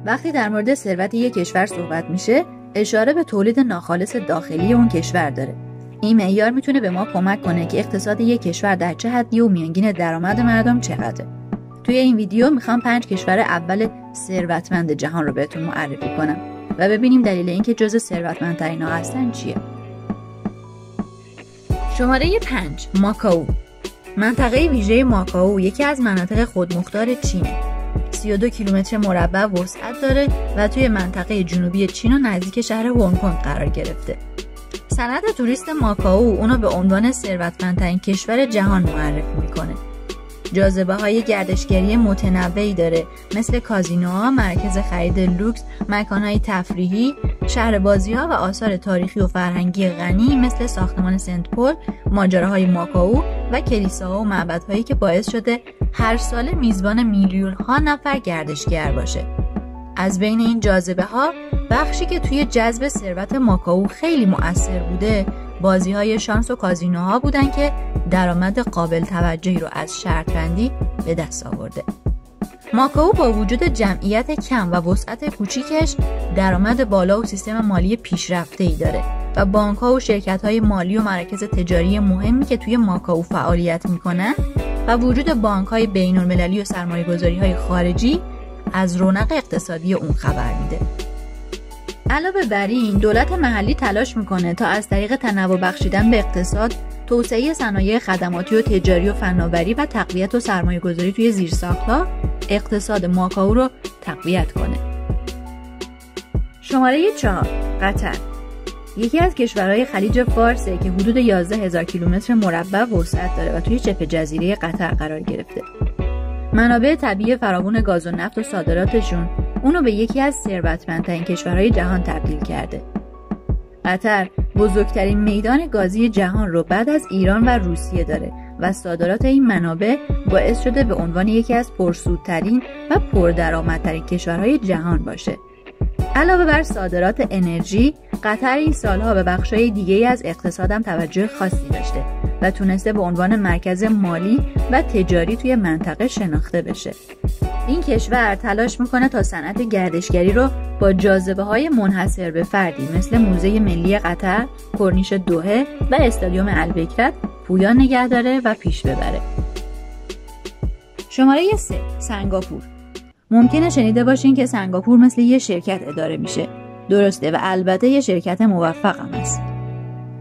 وقتی در مورد ثروت یک کشور صحبت میشه، اشاره به تولید ناخالص داخلی اون کشور داره. این معیار میتونه به ما کمک کنه که اقتصاد یک کشور در چه حدی و میانگین درآمد مردم چقدره. توی این ویدیو میخوام 5 کشور اول ثروتمند جهان رو بهتون معرفی کنم و ببینیم دلیل اینکه جزو ثروتمندترین‌ها هستن چیه. شماره 5 ماکائو. منطقه ویژه ماکائو یکی از مناطق خودمختار چینه. 32 کیلومتر مربع وسعت داره و توی منطقه جنوبی چین و نزدیک شهر هنگ کنگ قرار گرفته. صنعت توریست ماکائو اونو به عنوان ثروتمندترین کشور جهان معرفی میکنه. جاذبه‌های گردشگری متنوعی داره، مثل کازینوها، مرکز خرید لوکس، مکان‌های تفریحی، شهر بازی‌ها و آثار تاریخی و فرهنگی غنی مثل ساختمان سنت پل، ماجراهای ماکائو و کلیساها و معبدهایی که باعث شده هر سال میزبان میلیون‌ها نفر گردشگر باشه. از بین این جاذبه‌ها بخشی که توی جذب ثروت ماکائو خیلی مؤثر بوده، بازی‌های شانس و کازینوها بودن که درآمد قابل توجهی رو از شرط بندی به دست آورده. ماکائو با وجود جمعیت کم و وسعت کوچیکش درآمد بالا و سیستم مالی پیشرفته‌ای داره و بانک‌ها و شرکت‌های مالی و مراکز تجاری مهمی که توی ماکائو فعالیت می‌کنن و وجود بانک‌های بین‌المللی و سرمایه‌گذاری‌های خارجی از رونق اقتصادی اون خبر میده. علاوه بر این، دولت محلی تلاش میکنه تا از طریق تنوع بخشیدن به اقتصاد، توسعه صنایع خدماتی و تجاری و فناوری و تقویت و سرمایه‌گذاری توی زیرساخت‌ها اقتصاد ماکائو رو تقویت کنه. شماره 4 قطر. یکی از کشورهای خلیج فارسه که حدود 11,000 کیلومتر مربع وسعت داره و توی شبه جزیره قطر قرار گرفته. منابع طبیعی فراوان گاز و نفت و صادراتشون اونو به یکی از ثروتمندترین کشورهای جهان تبدیل کرده. قطر بزرگترین میدان گازی جهان رو بعد از ایران و روسیه داره و صادرات این منابع باعث شده به عنوان یکی از پرسودترین و پردرآمدترین کشورهای جهان باشه. علاوه بر صادرات انرژی، قطر این سالها به بخش‌های دیگه‌ای از اقتصادم توجه خاصی داشته و تونسته به عنوان مرکز مالی و تجاری توی منطقه شناخته بشه. این کشور تلاش میکنه تا صنعت گردشگری رو با جاذبه‌های منحصر به فردی مثل موزه ملی قطر، کرنیش دوحه و استادیوم البکرت پویان نگه داره و پیش ببره. شماره 3 سنگاپور. ممکنه شنیده باشین که سنگاپور مثل یه شرکت اداره میشه. درسته و البته یه شرکت موفق هم است.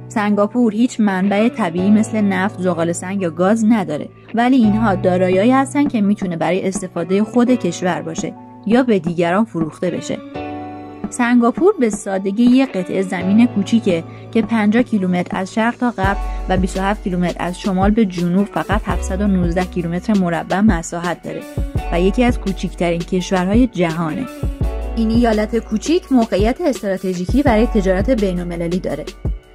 سنگاپور هیچ منبع طبیعی مثل نفت، زغال سنگ یا گاز نداره، ولی اینها دارایی‌هایی هستن که میتونه برای استفاده خود کشور باشه یا به دیگران فروخته بشه. سنگاپور به سادگی یک قطعه زمین کوچیکه که 50 کیلومتر از شرق تا غرب و 27 کیلومتر از شمال به جنوب فقط 719 کیلومتر مربع مساحت داره و یکی از کوچکترین کشورهای جهانه. این ایالت کوچیک موقعیت استراتژیکی برای تجارت بین‌المللی داره.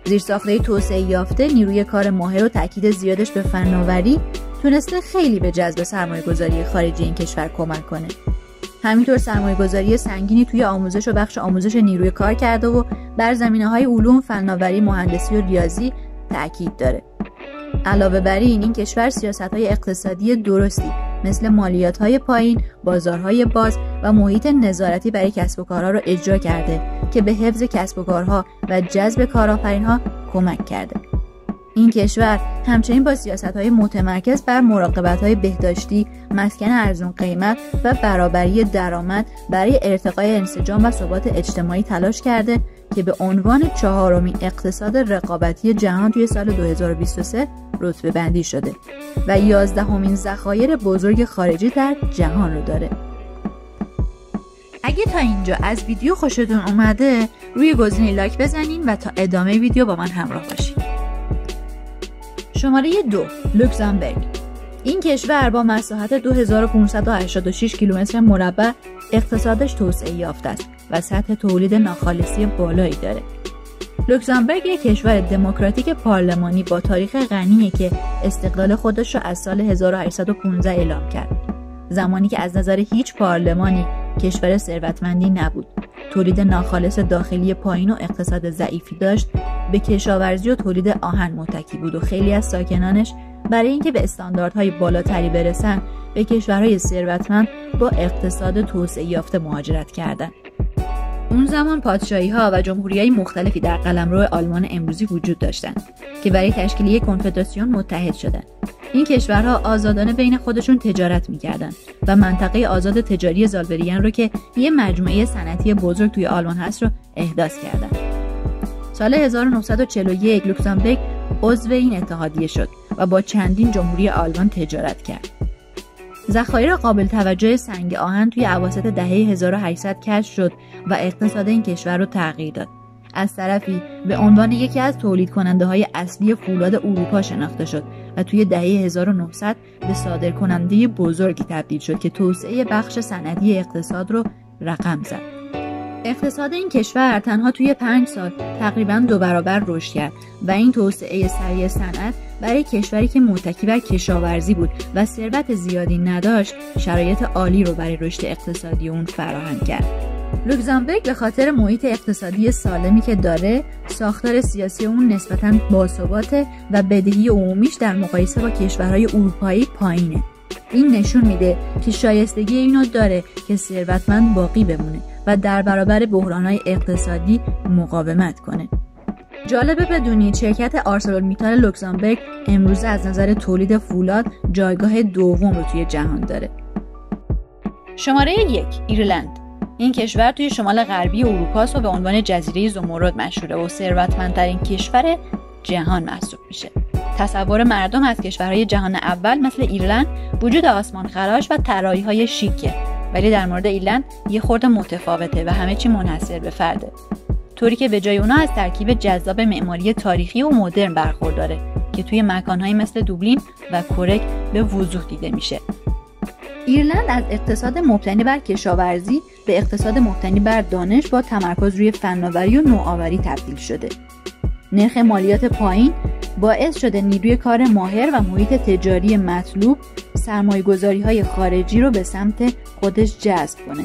زیرساخت‌های توسعه یافته، نیروی کار ماهر و تاکید زیادش به فناوری تونسته خیلی به جذب سرمایه‌گذاری خارجی این کشور کمک کنه. همینطور سرمایه‌گذاری سنگینی توی آموزش و بخش آموزش نیروی کار کرده و بر زمینه‌های علوم، فناوری، مهندسی و ریاضی تاکید داره. علاوه بر این کشور سیاست‌های اقتصادی درستی مثل مالیات‌های پایین، بازارهای باز و محیط نظارتی برای کسب و کارها را اجرا کرده که به حفظ کسب و کارها و جذب کارآفرین‌ها کمک کرده. این کشور همچنین با سیاست‌های متمرکز بر مراقبت‌های بهداشتی، مسکن ارزان قیمت و برابری درآمد برای ارتقای انسجام و ثبات اجتماعی تلاش کرده که به عنوان 4مین اقتصاد رقابتی جهان توی سال 2023 رتبه بندی شده و 11مین ذخایر بزرگ خارجی در جهان رو داره. اگه تا اینجا از ویدیو خوشتون اومده، روی گزینه لایک بزنین و تا ادامه ویدیو با من همراه باشین. شماره 2 لوکزامبورگ. این کشور با مساحت 2586 کیلومتر مربع اقتصادش توسعه یافته است و سطح تولید ناخالصی بالایی داره. لوکزامبورگ یک کشور دموکراتیک پارلمانی با تاریخ غنیه که استقلال خودش را از سال 1815 اعلام کرد. زمانی که از نظر هیچ پارلمانی کشور ثروتمندی نبود، تولید ناخالص داخلی پایین و اقتصاد ضعیفی داشت، به کشاورزی و تولید آهن متکی بود و خیلی از ساکنانش برای اینکه به استانداردهای بالاتری برسن به کشورهای ثروتمند با اقتصاد توسعه یافته مهاجرت کردند. اون زمان پادشاهی‌ها و جمهوری‌های مختلفی در قلمرو آلمان امروزی وجود داشتند که برای تشکیل یک کنفدراسیون متحد شدند. این کشورها آزادانه بین خودشون تجارت می‌کردند و منطقه آزاد تجاری زالبریان رو که یه مجموعه صنعتی بزرگ توی آلمان هست رو احداث کردند. سال 1941 لوکزامبورگ عضو این اتحادیه شد و با چندین جمهوری آلمان تجارت کرد. ذخایر قابل توجه سنگ آهن توی اواسط دهه 1800 کشف شد و اقتصاد این کشور رو تغییر داد. از طرفی به عنوان یکی از تولید کننده های اصلی فولاد اروپا شناخته شد و توی دهه 1900 به صادرکننده بزرگی تبدیل شد که توسعه بخش صنعتی اقتصاد رو رقم زد. اقتصاد این کشور تنها توی 5 سال تقریباً 2 برابر رشد کرد و این توسعه سریع صنعت برای کشوری که متکی بر کشاورزی بود و ثروت زیادی نداشت شرایط عالی رو برای رشد اقتصادی اون فراهم کرد. لوکزامبورگ به خاطر محیط اقتصادی سالمی که داره، ساختار سیاسی اون نسبتاً باثباته و بدهی عمومیش در مقایسه با کشورهای اروپایی پایینه. این نشون میده که شایستگی اینو داره که ثروتمند باقی بمونه و در برابر بحرانهای اقتصادی مقاومت کنه. جالبه بدونید شرکت آرسلورمیتال لوکزامبورگ امروز از نظر تولید فولاد جایگاه دوم رو توی جهان داره. شماره 1 ایرلند. این کشور توی شمال غربی اروپا است و به عنوان جزیره زمرد مشهوره و ثروتمندترین کشور جهان محسوب میشه. تصور مردم از کشورهای جهان اول مثل ایرلند وجود آسمان خراش و طراحی‌های شیکه، ولی در مورد ایرلند یه خورده متفاوته و همه چی منحصر به فرده، طوری که به جای اونا از ترکیب جذاب معماری تاریخی و مدرن برخورداره که توی مکان‌هایی مثل دوبلین و کورک به وضوح دیده میشه. ایرلند از اقتصاد مبتنی بر کشاورزی به اقتصاد مبتنی بر دانش با تمرکز روی فناوری و نوآوری تبدیل شده. نرخ مالیات پایین باعث شده نیروی کار ماهر و محیط تجاری مطلوب سرمایه‌گذاری‌های خارجی رو به سمت خودش جذب کنه.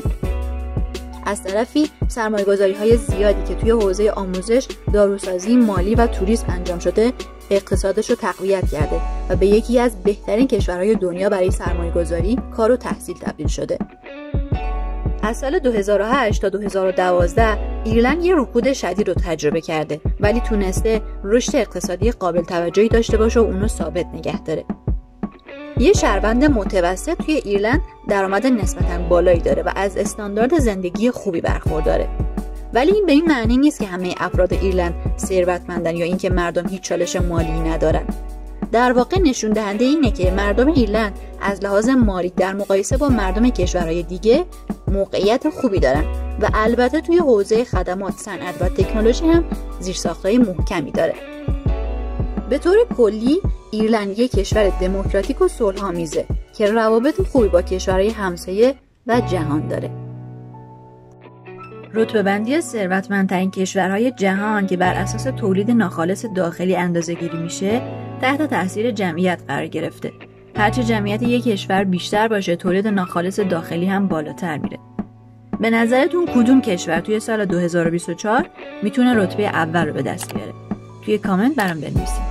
از طرفی سرمایه‌گذاری‌های زیادی که توی حوزه آموزش، داروسازی، مالی و توریسم انجام شده، اقتصادش رو تقویت کرده و به یکی از بهترین کشورهای دنیا برای سرمایه‌گذاری، کار و تحصیل تبدیل شده. از سال 2008 تا 2012 ایرلند یه رکود شدید رو تجربه کرده، ولی تونسته رشد اقتصادی قابل توجهی داشته باشه و اونو ثابت نگه داره. یه شهروند متوسط توی ایرلند درآمد نسبتاً بالایی داره و از استاندارد زندگی خوبی برخورداره. ولی این به این معنی نیست که همه افراد ایرلند ثروتمندن یا اینکه مردم هیچ چالش مالی ندارن. در واقع نشون دهنده اینه که مردم ایرلند از لحاظ مالی در مقایسه با مردم کشورهای دیگه موقعیت خوبی دارن و البته توی حوزه خدمات، صنعت و تکنولوژی هم زیرساخت‌های محکمی داره. به طور کلی ایرلند یک کشور دموکراتیک و صلح‌آمیزه که روابط خوبی با کشورهای همسایه و جهان داره. رتبه‌بندی ثروتمندترین کشورهای جهان که بر اساس تولید ناخالص داخلی اندازه‌گیری میشه، تحت تاثیر جمعیت قرار گرفته. هرچه جمعیت یک کشور بیشتر باشه، تولید ناخالص داخلی هم بالاتر میره. به نظرتون کدوم کشور توی سال 2024 میتونه رتبه اول رو به دست بیاره؟ توی کامنت برام بنویسید.